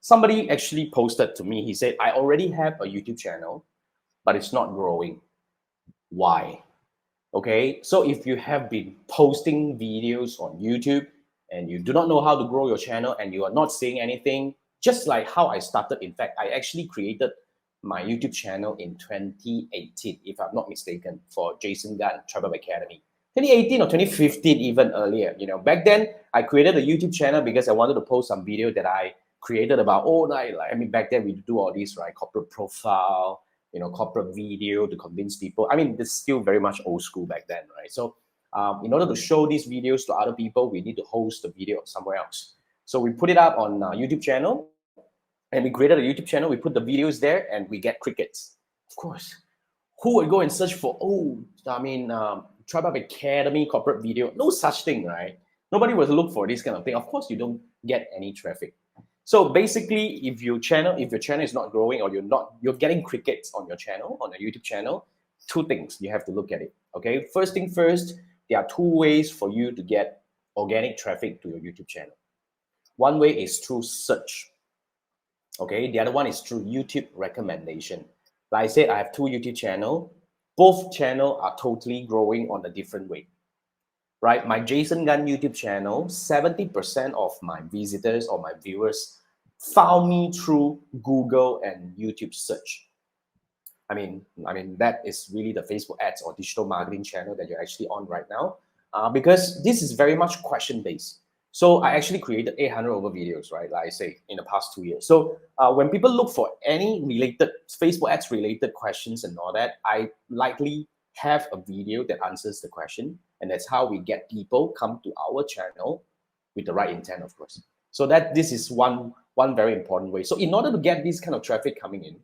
Somebody actually posted to me, he said, I already have a YouTube channel, but it's not growing. Why? Okay, so if you have been posting videos on YouTube and you do not know how to grow your channel and you are not saying anything, just like how I started, in fact, I actually created my YouTube channel in 2018, if I'm not mistaken, for Jason Gunn Travel Academy. 2018 or 2015, even earlier. Back then I created a YouTube channel because I wanted to post some video that I created about, back then we do all these, right? Corporate profile, corporate video to convince people. This is still very much old school back then, right? So in order to show these videos to other people, we need to host the video somewhere else. So we put it up on YouTube channel, and we created a YouTube channel. We put the videos there, and we get crickets. Of course, who would go and search for? Tribe Academy corporate video? No such thing, right? Nobody would look for this kind of thing. Of course, you don't get any traffic. So basically, if your channel is not growing, or you're getting crickets on your channel, on your YouTube channel, two things you have to look at it. Okay, first thing first, there are two ways for you to get organic traffic to your YouTube channel. One way is through search. Okay, the other one is through YouTube recommendation. Like I said, I have two YouTube channels. Both channels are totally growing on a different way. Right, my Jason Gunn YouTube channel, 70% of my visitors or my viewers found me through Google and YouTube search. That is really the Facebook ads or digital marketing channel that you're actually on right now, because this is very much question-based. So I actually created 800 over videos, right? Like I say, in the past 2 years. So when people look for any related Facebook ads related questions and all that, I likely have a video that answers the question, and that's how we get people come to our channel with the right intent, of course. So this is one very important way. So in order to get this kind of traffic coming in,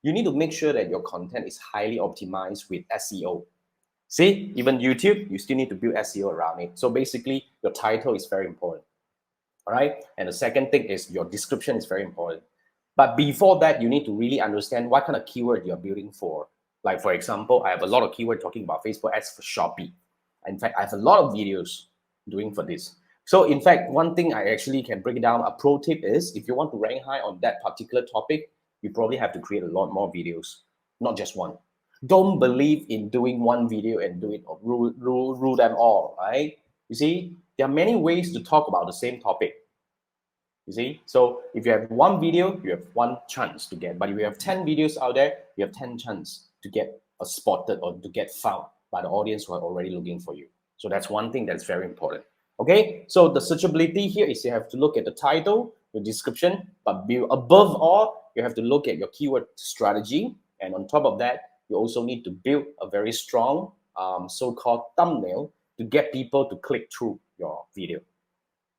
you need to make sure that your content is highly optimized with SEO. See, even YouTube, you still need to build SEO around it. So basically, your title is very important. All right. And the second thing is your description is very important. But before that, you need to really understand what kind of keyword you're building for. Like, for example, I have a lot of keyword talking about Facebook ads for Shopee. In fact, I have a lot of videos doing for this. So in fact, one thing I actually can break down, a pro tip is, if you want to rank high on that particular topic, you probably have to create a lot more videos, not just one. Don't believe in doing one video and do it or rule them all, right? You see, there are many ways to talk about the same topic. You see, so if you have one video, you have one chance to get. But if you have 10 videos out there, you have 10 chances to get spotted or to get found by the audience who are already looking for you. So that's one thing that's very important. Okay, so the searchability here is you have to look at the title, the description, but above all, you have to look at your keyword strategy. And on top of that, you also need to build a very strong so-called thumbnail to get people to click through your video.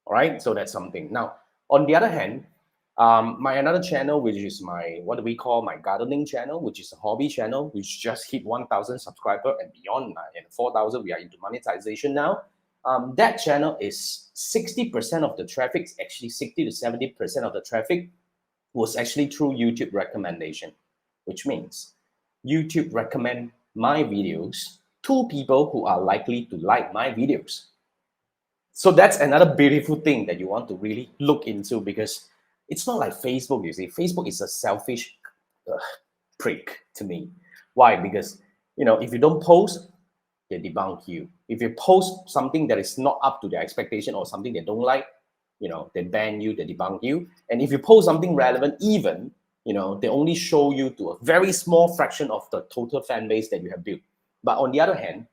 All right, so that's something. Now, on the other hand, my another channel, which is what do we call my gardening channel, which is a hobby channel, which just hit 1,000 subscribers and beyond, and 4,000, we are into monetization now. That channel is 60% of the traffic, actually 60 to 70% of the traffic was actually through YouTube recommendation, which means YouTube recommend my videos to people who are likely to like my videos. So that's another beautiful thing that you want to really look into, because it's not like Facebook, you see. Facebook is a selfish prick to me. Why? Because, if you don't post, they debunk you. If you post something that is not up to their expectation or something they don't like, they ban you, they debunk you. And if you post something relevant, even, they only show you to a very small fraction of the total fan base that you have built. But on the other hand,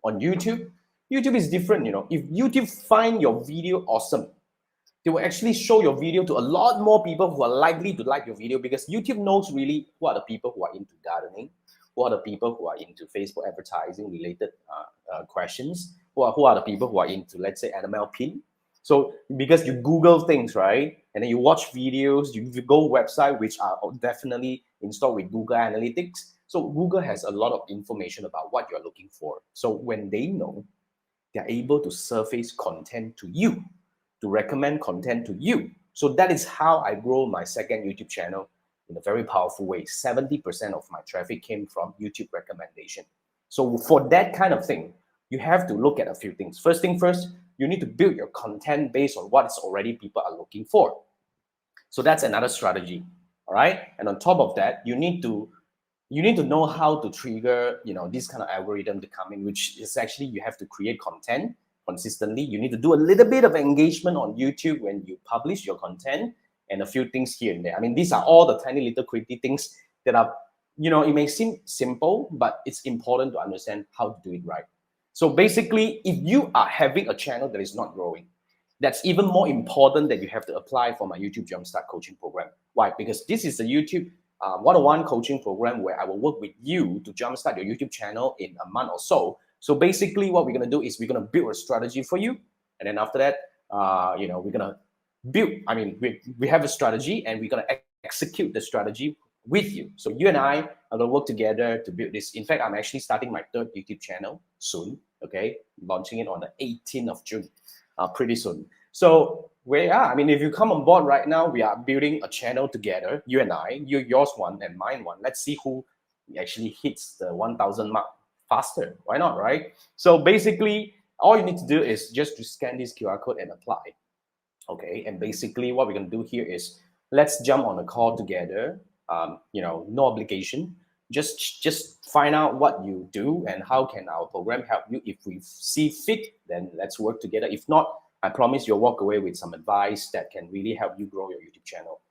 on YouTube is different. If YouTube find your video awesome, they will actually show your video to a lot more people who are likely to like your video, because YouTube knows really who are the people who are into gardening, who are the people who are into Facebook advertising related questions, who are the people who are into, let's say, animal pin. So because you Google things, right, and then you watch videos, you go website which are definitely installed with Google Analytics. So Google has a lot of information about what you're looking for. So when they know, they're able to surface content to you, to recommend content to you. So that is how I grow my second YouTube channel in a very powerful way. 70% of my traffic came from YouTube recommendation. So for that kind of thing, you have to look at a few things. First thing first, you need to build your content based on what is already people are looking for. So that's another strategy. All right. And on top of that, you need to know how to trigger, this kind of algorithm to come in, which is actually you have to create content consistently. You need to do a little bit of engagement on YouTube when you publish your content, and a few things here and there. I mean, these are all the tiny little quirky things that are, it may seem simple, but it's important to understand how to do it right. So basically, if you are having a channel that is not growing, that's even more important that you have to apply for my YouTube Jumpstart coaching program. Why? Because this is a YouTube one-on-one coaching program where I will work with you to jumpstart your YouTube channel in a month or so. So basically what we're going to do is we're going to build a strategy for you. And then after that, we're going to build, we have a strategy and we're going to execute the strategy with you. So you and I are going to work together to build this. In fact, I'm actually starting my third YouTube channel soon. Okay. Launching it on the 18th of June, pretty soon. So if you come on board right now, we are building a channel together, you and I, yours one and mine one. Let's see who actually hits the 1,000 mark faster. Why not, right? So basically, all you need to do is just to scan this QR code and apply. Okay, and basically what we're going to do here is let's jump on a call together. No obligation. Just find out what you do and how can our program help you. If we see fit, then let's work together. If not, I promise you'll walk away with some advice that can really help you grow your YouTube channel.